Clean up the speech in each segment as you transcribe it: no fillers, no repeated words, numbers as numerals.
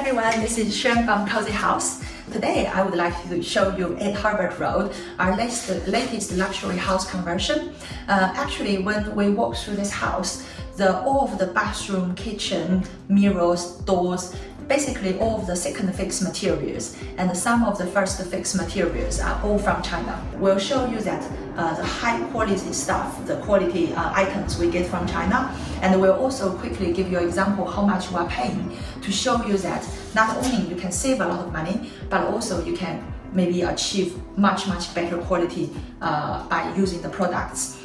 everyone, this is Xuan from Cosy Hauz. Today I would like to show you at Herbert Road our latest luxury house conversion. Actually, when we walk through this house, all of the bathroom, kitchen, mirrors, doors, basically all of the second fix materials and some of the first fix materials are all from China. We'll show you that the high quality stuff, the quality items we get from China, and we'll also quickly give you an example how much we are paying to show you that not only you can save a lot of money, but also you can maybe achieve much better quality by using the products.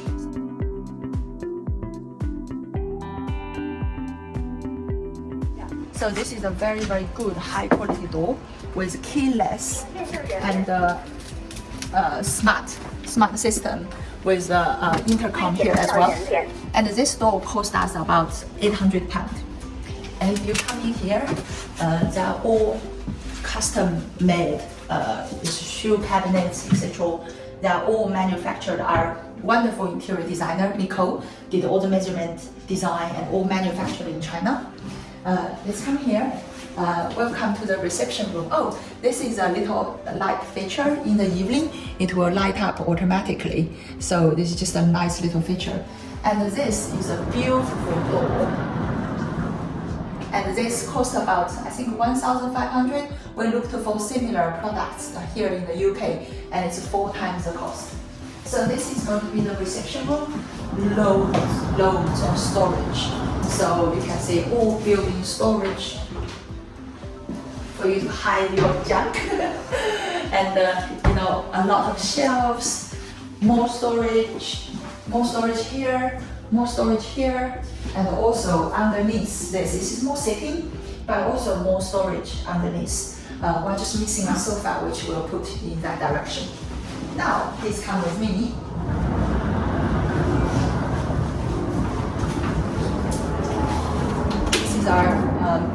So this is a very good high quality door with keyless and smart system with intercom here as well. And this door cost us about £800. And if you come in here, they are all custom made shoe cabinets, etc. They are all manufactured. Our wonderful interior designer Nicole did all the measurement, design, and all manufactured in China. Let's come here. Welcome to the reception room. Oh, this is a little light feature in the evening. It will light up automatically. So this is just a nice little feature. And this is a beautiful door. And this cost about, I think, 1,500. We looked for similar products here in the UK, and it's 4 times the cost. So this is going to be the reception room. Loads of storage. So you can see all built-in storage for you to hide your junk. And a lot of shelves, more storage here, and also underneath this is more sitting, but also more storage underneath. We're just missing a sofa, which we'll put in that direction. Now, please come with me. This is our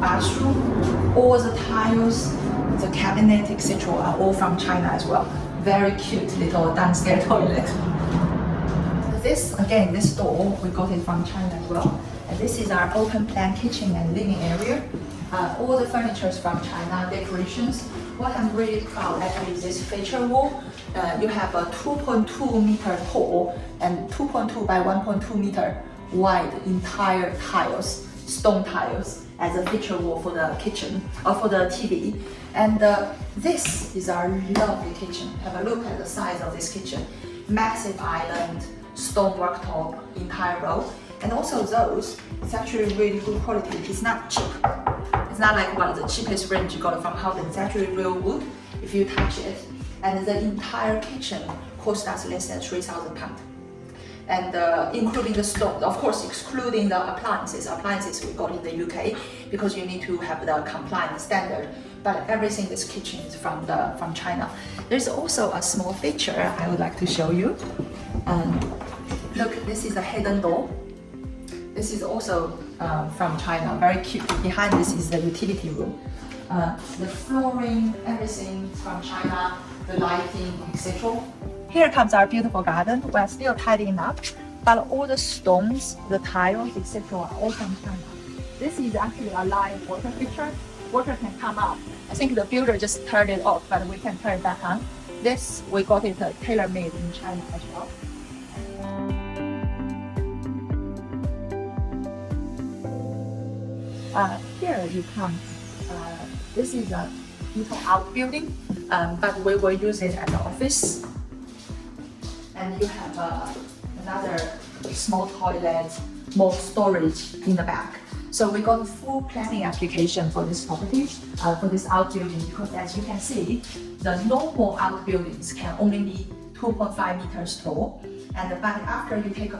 bathroom. All the tiles, the cabinet, etc. are all from China as well. Very cute little downstairs toilet. This door, we got it from China as well. And this is our open plan kitchen and living area. All the furniture is from China, decorations. What I'm really proud actually is this feature wall. You have a 2.2 meter tall and 2.2 by 1.2 meter wide entire tiles, stone tiles, as a feature wall for the kitchen or for the TV. And this is our lovely kitchen. Have a look at the size of this kitchen. Massive island, stone worktop, entire row. And also those, it's actually really good quality. It's not cheap. It's not like one of the cheapest range you got from Howden. It's actually real wood if you touch it. And the entire kitchen cost us less than £3,000. And including the stone, of course, excluding the appliances. Appliances we got in the UK because you need to have the compliant standard. But everything in this kitchen is from China. There's also a small feature I would like to show you. Look, this is a hidden door. This is also from China, very cute. Behind this is the utility room. The flooring, everything from China, the lighting, etc. Here comes our beautiful garden. We're still tidying up, but all the stones, the tiles, etc. are all from China. This is actually a live water feature. Water can come up. I think the builder just turned it off, but we can turn it back on. This, we got it tailor-made in China as well. Here you come. This is a little outbuilding, but we will use it as an office. And you have another small toilet, more storage in the back. So we got a full planning application for this property, for this outbuilding, because as you can see, the normal outbuildings can only be 2.5 meters tall. But after you take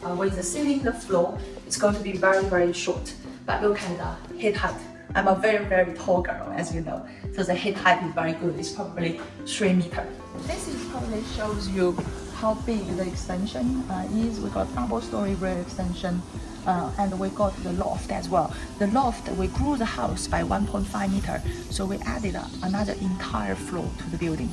away the ceiling, the floor, it's going to be very short. But look at the head height. I'm a very tall girl, as you know. So the head height is very good. It's probably 3 meters. This is probably shows you how big the extension is. We got double-story rear extension, and we got the loft as well. The loft, we grew the house by 1.5 meters, so we added another entire floor to the building.